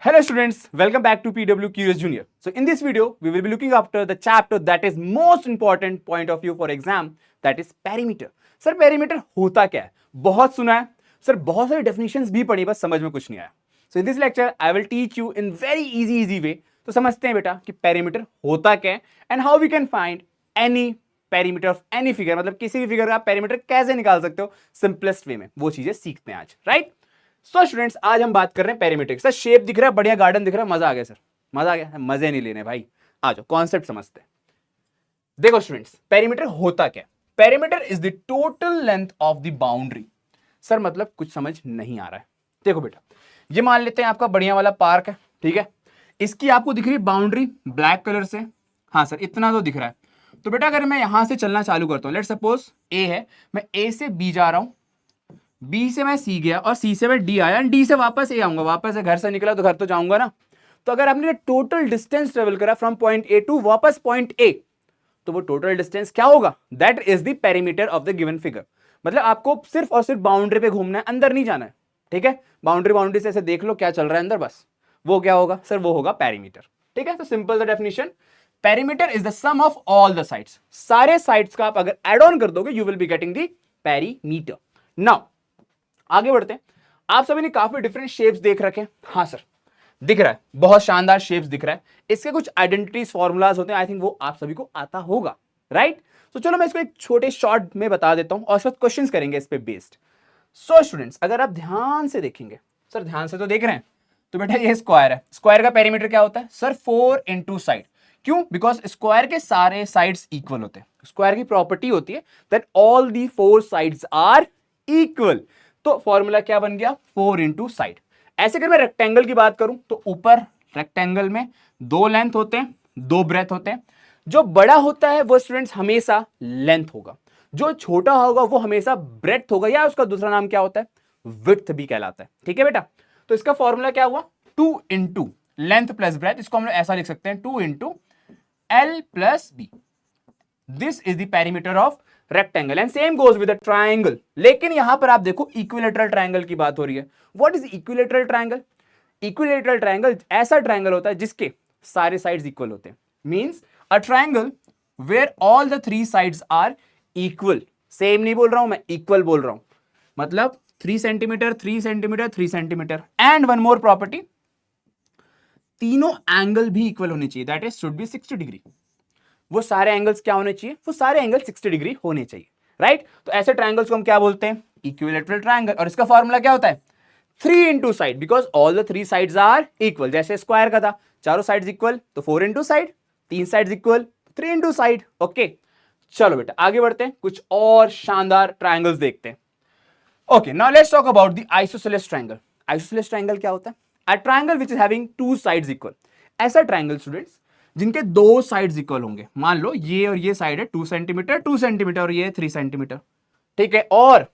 Hello students, welcome back to PW Curious Junior. So in this video, we will be looking after the chapter that is most important point of view for exam, that is perimeter. Sir perimeter होता क्या है? बहुत सुना है sir, बहुत सारी definitions भी पढ़ी, बस समझ में कुछ नहीं आया. So in this lecture, I will teach you in very easy way. तो समझते हैं बेटा कि perimeter होता क्या है and how we can find any perimeter of any figure, मतलब किसी भी फिगर का perimeter कैसे निकाल सकते हो simplest way में, वो चीजें सीखते हैं आज, right? सो स्टूडेंट्स, आज हम बात कर रहे हैं पेरीमीटर. सर शेप दिख रहा है, बढ़िया गार्डन दिख रहा है, मजा आ गया सर, मजा आ गया. मजे नहीं लेने भाई, आ जाओ कॉन्सेप्ट समझते हैं. देखो स्टूडेंट्स, पेरीमीटर होता क्या है? Perimeter is the total length of the boundary. Sir मतलब कुछ समझ नहीं आ रहा है. देखो बेटा, ये मान लेते हैं आपका बढ़िया वाला पार्क है, ठीक है. इसकी आपको दिख रही है बाउंड्री ब्लैक कलर से. हाँ सर, इतना तो दिख रहा है. तो बेटा अगर मैं यहां से चलना चालू करता हूं, लेट सपोज ए है, मैं ए से बी जा रहा हूं, बी से मैं सी गया और सी से मैं डी आया, डी से वापस ए आऊंगा, वापस से घर से निकला तो घर तो जाऊंगा ना. तो अगर आपने टोटल डिस्टेंस ट्रेवल करा फ्रॉम पॉइंट ए टू वापस पॉइंट ए, तो वो टोटल डिस्टेंस क्या होगा? That is the perimeter of the given figure. मतलब आपको सिर्फ और सिर्फ बाउंड्री पे घूमना है, अंदर नहीं जाना है, ठीक है. बाउंड्री से ऐसे देख लो क्या चल रहा है अंदर, बस वो क्या होगा सर? वो होगा पेरीमीटर, ठीक है. तो simple the definition, perimeter is the sum of all the sides. सारे साइड्स का आप अगर एड ऑन कर दोगे, you will be getting the perimeter. Now आगे बढ़ते हैं. आप सभी ने काफी डिफरेंट शेप्स देख रखे हैं. हाँ सर, दिख रहा है, बहुत शानदार शेप्स दिख रहा है. इसके कुछ आइडेंटिटीज फॉर्मूलाज होते हैं, आई थिंक वो आप सभी को आता होगा, राइट. तो चलो मैं इसको एक छोटे शॉर्ट में बता देता हूं और उसके बाद क्वेश्चंस करेंगे इस पे बेस्ड. सो स्टूडेंट्स, अगर आप ध्यान से देखेंगे, सर ध्यान से तो देख रहे हैं, तो बेटा ये स्क्वायर है. स्क्वायर का पेरीमीटर क्या होता है सर? 4 into side. क्यों? बिकॉज स्क्वायर के सारे साइड्स इक्वल होते हैं. स्क्वायर की प्रॉपर्टी होती है that all the 4 sides are equal. तो फॉर्मूला क्या बन गया? 4 इंटू साइड. ऐसे अगर मैं रेक्टेंगल की बात करूं, तो ऊपर रेक्टेंगल में 2 लेंथ होते हैं, 2 ब्रेथ होते हैं. जो बड़ा होता है वो स्टूडेंट्स हमेशा लेंथ होगा, जो छोटा होगा वो हमेशा ब्रेथ होगा, या उसका दूसरा नाम क्या होता है? विड्थ भी कहलाता है, ठीक है बेटा. तो इसका फॉर्मूला क्या हुआ? 2 इंटू लेंथ प्लस ब्रेथ. इसको हम लोग ऐसा लिख सकते हैं, 2 into L plus B. This is the perimeter of rectangle and same goes with the triangle. लेकिन यहां पर आप देखो, इक्विलेटरल ट्रायंगल की बात हो रही है. What is equilateral triangle? Equilateral triangle ऐसा ट्रायंगल होता है जिसके सारे साइड्स इक्वल होते हैं. Means a triangle where all the 3 sides are equal. Same नहीं बोल रहा हूं मैं, इक्वल बोल रहा हूं. मतलब 3 centimetre, 3 centimetre, 3 centimetre. And one more property, तीनों एंगल भी इक्वल होने चाहिए, that is should be 60 degree. वो सारे एंगल्स क्या होने चाहिए? वो सारे एंगल 60 डिग्री होने चाहिए, राइट. तो ऐसे ट्रायंगल्स को हम क्या बोलते हैं? Equilateral triangle. और इसका फॉर्मूला क्या होता है? 3 into side, because all the 3 sides are equal. जैसे स्क्वायर का था, चारों साइड्स इक्वल तो 4 into side, 3 sides equal 3 into side. Okay, चलो बेटा आगे बढ़ते हैं, कुछ और शानदार ट्रायंगल्स देखते हैं. Okay, now let's talk about the isosceles triangle. Isosceles triangle क्या होता है? A triangle which is having 2 sides equal. ऐसा ट्रायंगल स्टूडेंट्स जिनके 2 साइड्स इक्वल होंगे. मान लो ये और ये साइड है 2 सेंटीमीटर, 2 सेंटीमीटर, और ये 3 सेंटीमीटर, ठीक है. और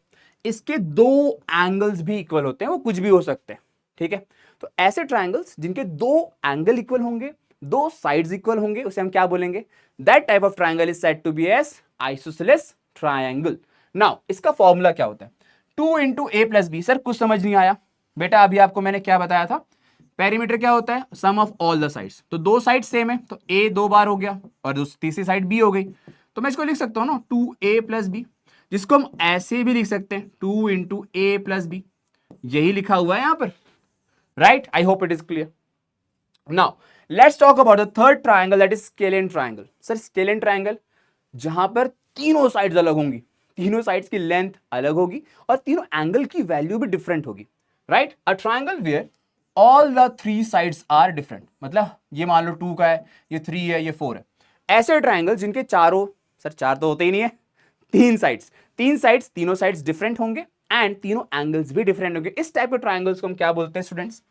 इसके 2 एंगल्स भी इक्वल होते हैं, वो कुछ भी हो सकते हैं, ठीक है. तो ऐसे ट्रायंगल्स जिनके 2 एंगल इक्वल होंगे, 2 साइड्स इक्वल होंगे, उसे हम क्या बोलेंगे? That type of triangle is said to be as isosceles triangle. Now इसका फॉर्मूला क्या होता है? 2 into A plus B. Sir कुछ समझ नहीं आया बेटा, अभी आपको मैंने क्या बताया था? पेरीमीटर क्या होता है? सम ऑफ ऑल द साइड्स. तो 2 साइड सेम है, तो ए 2 बार हो गया और तीसरी साइड बी हो गई. तो मैं इसको लिख सकता हूं ना, 2a प्लस बी, जिसको हम ऐसे भी लिख सकते हैं 2 इंटू ए प्लस बी. यही लिखा हुआ है यहां पर, right. I hope it is clear. Now let's talk about the third triangle, that is scalene triangle. Sir scalene triangle जहां पर तीनों साइड्स अलग होंगी, तीनों साइड्स की लेंथ अलग होगी और तीनों एंगल की वैल्यू भी डिफरेंट होगी, right. A triangle where all the 3 sides are different. मतलब ये मान लो 2 का है, ये 3 है, ये 4 है. ऐसे ट्रायंगल जिनके चारों, सर 4 तो होते ही नहीं है, 3 साइड्स, 3 साइड्स, तीनों साइड्स डिफरेंट होंगे एंड तीनों एंगल्स भी डिफरेंट होंगे. इस टाइप के ट्रायंगल्स को हम क्या बोलते हैं स्टूडेंट्स?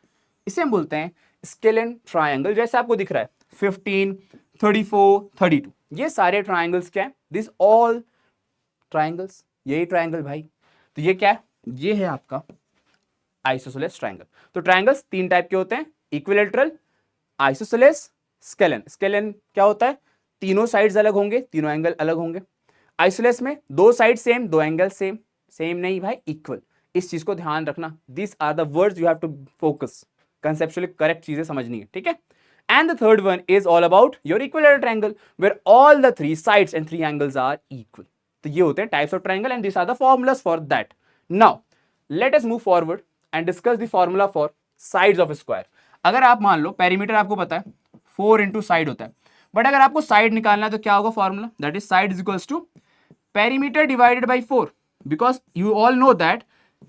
इसे हम बोलते हैं स्केलियन ट्रायंगल. जैसे आपको दिख रहा है 15, 34, 32, ये सारे ट्रायंगल्स क्या है? दिस ऑल ट्रायंगल्स, यही ट्रायंगल भाई. तो ये क्या है? ये है आपका आइसोसेलेस ट्रायंगल. तो ट्रायंगल्स 3 टाइप के होते हैं, इक्विलेटरल, आइसोसेलेस, स्केलियन. स्केलियन क्या होता है? तीनों साइड्स अलग होंगे, तीनों एंगल अलग होंगे. आइसोलेस में 2 side same, 2 angle same. Same नहीं भाई, इक्वल. इस चीज को ध्यान रखना. This are the words you have to focus, conceptually correct चीजें समझनी है, ठीक है। And the third one is all about your equilateral triangle where all the three sides and three angles are equal. तो ये होते हैं types of triangle and this are the formulas for that. Now let us move forward and discuss the formula for sides of square. अगर आप मान लो perimeter आपको पता है 4 इंटू साइड होता है, बट अगर आपको साइड निकालना है तो क्या होगा formula, that is side is equals to perimeter divided by 4, because you all know that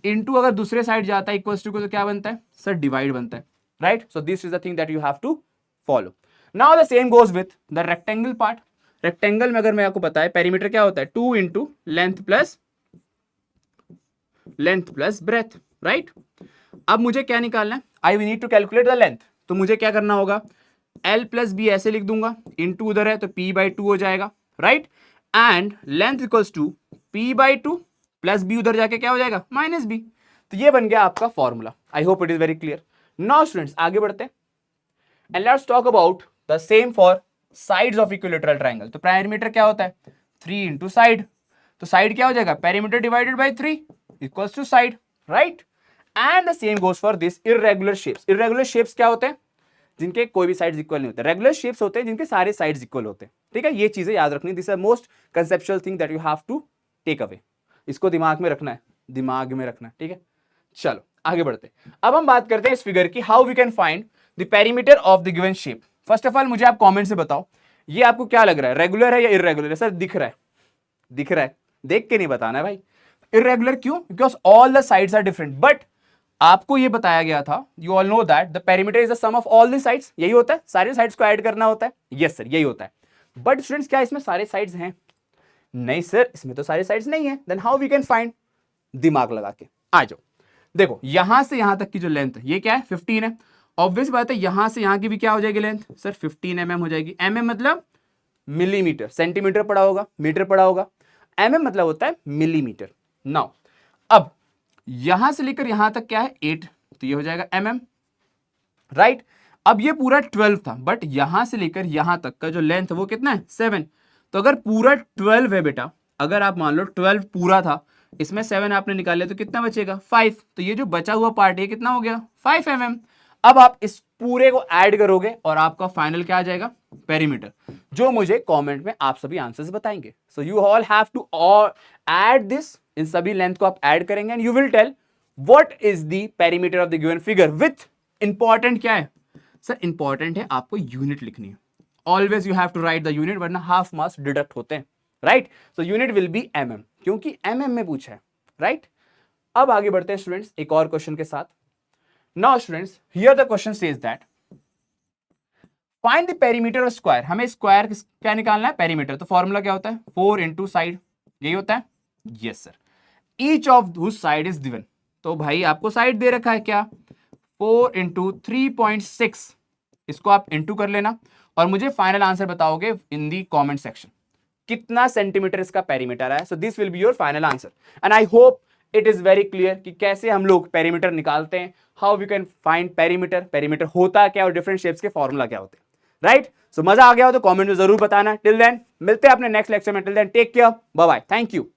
into अगर दूसरे साइड जाता है इक्वल्स टू को तो क्या बनता है सर, डिवाइड बनता है, right. So this is the thing that you have to follow. Now the same goes with the rectangle part. Rectangle में अगर मैं आपको पता है पेरीमीटर क्या होता है 2 into length plus breadth, right. अब मुझे क्या निकालना है, I we need to calculate the length. तो मुझे क्या करना होगा, L प्लस बी ऐसे लिख दूंगा, इंटू उधर है तो P बाई 2 हो जाएगा, right. And length equals to P by 2 plus B उधर जाके क्या हो जाएगा माइनस बी। तो ये बन गया आपका formula. I hope it is very clear. Now students आगे बढ़ते हैं and let's talk about the same for sides of equilateral triangle. तो पेरीमीटर क्या होता है 3 इंटू साइड, तो साइड क्या हो जाएगा perimeter divided by 3 equals to side, right. And the same goes for this irregular shapes. Irregular shapes क्या होते हैं, जिनके कोई भी साइड्स इक्वल नहीं होते। रेगुलर शेप्स होते हैं जिनके सारे साइड्स इक्वल होते हैं, ठीक है। ये चीजें याद रखनी, this are most conceptual thing that you have to take away. इसको दिमाग में रखना है, ठीक है। चलो आगे बढ़ते हैं। अब हम बात करते हैं इस फिगर की, how we can find the perimeter of the given shape. First of all मुझे आप कॉमेंट से बताओ ये आपको क्या लग रहा है, रेगुलर है या इर्रेगुलर है। सर दिख रहा है, देख के नहीं बताना है भाई। इर्रेगुलर क्यों, because all the sides are different, but आपको ये बताया गया था, you all know that the perimeter is the sum of all the sides. यही होता है, सारे साइड्स को ऐड करना होता है। यस सर यही होता है। बट स्टूडेंट्स क्या इसमें सारे साइड्स हैं, नहीं सर इसमें तो सारे साइड्स नहीं है। Then how we can find, दिमाग लगा के आ जाओ। देखो यहां से यहां तक की जो लेंथ है ये क्या है 15 है। ऑब्वियस बात है यहां से यहां की भी क्या हो जाएगी लेंथ, सर 15 mm हो जाएगी। mm मतलब मिलीमीटर, सेंटीमीटर पड़ा होगा, मीटर पड़ा होगा, mm मतलब होता है मिलीमीटर। नाउ अब यहां से लेकर यहां तक क्या है 8, तो ये हो जाएगा mm, राइट। अब ये पूरा 12 था, बट यहां से लेकर यहां तक का जो लेंथ है वो कितना है 7। तो अगर पूरा 12 है बेटा, अगर आप मान लो 12 पूरा था, इसमें 7 आपने निकाले तो कितना बचेगा 5। तो ये जो बचा हुआ पार्ट है कितना हो गया 5 mm। अब आप इस पूरे को ऐड करोगे और आपका फाइनल क्या आ जाएगा पेरीमीटर, जो मुझे कमेंट में आप सभी आंसर्स बताएंगे। So you all have to add this, इन सभी लेंथ को आप ऐड करेंगे and you will tell what is the perimeter of the given figure. With important क्या है सर, इंपॉर्टेंट है आपको यूनिट लिखनी है। Always you have to write the unit, वरना हाफ मार्क्स डिडक्ट होते हैं, right. So unit will be mm, क्योंकि mm में पूछा है, राइट। अब आगे बढ़ते हैं स्टूडेंट्स एक और क्वेश्चन के साथ। Now students here the question says that find the perimeter of square. हमें स्क्वायर क्या निकालना है पेरीमीटर, तो फॉर्मूला क्या होता है 4 इंटू साइड, यही होता है। Yes sir, each of whose side is given. तो भाई आपको साइड दे रखा है क्या 4 इंटू 3.6, इसको आप इंटू कर लेना और मुझे फाइनल आंसर बताओगे इन दी कमेंट सेक्शन कितना सेंटीमीटर इसका पेरीमीटर है। So this will be your final answer and I hope it is very clear कि कैसे हम लोग पेरीमीटर निकालते हैं, how we can find perimeter होता क्या और डिफरेंट शेप्स के फॉर्मूला क्या होते हैं, राइट। सो मजा आ गया हो तो कमेंट में जरूर बताना। टिल देन मिलते हैं अपने नेक्स्ट लेक्चर में। Till then take care, bye bye, thank you.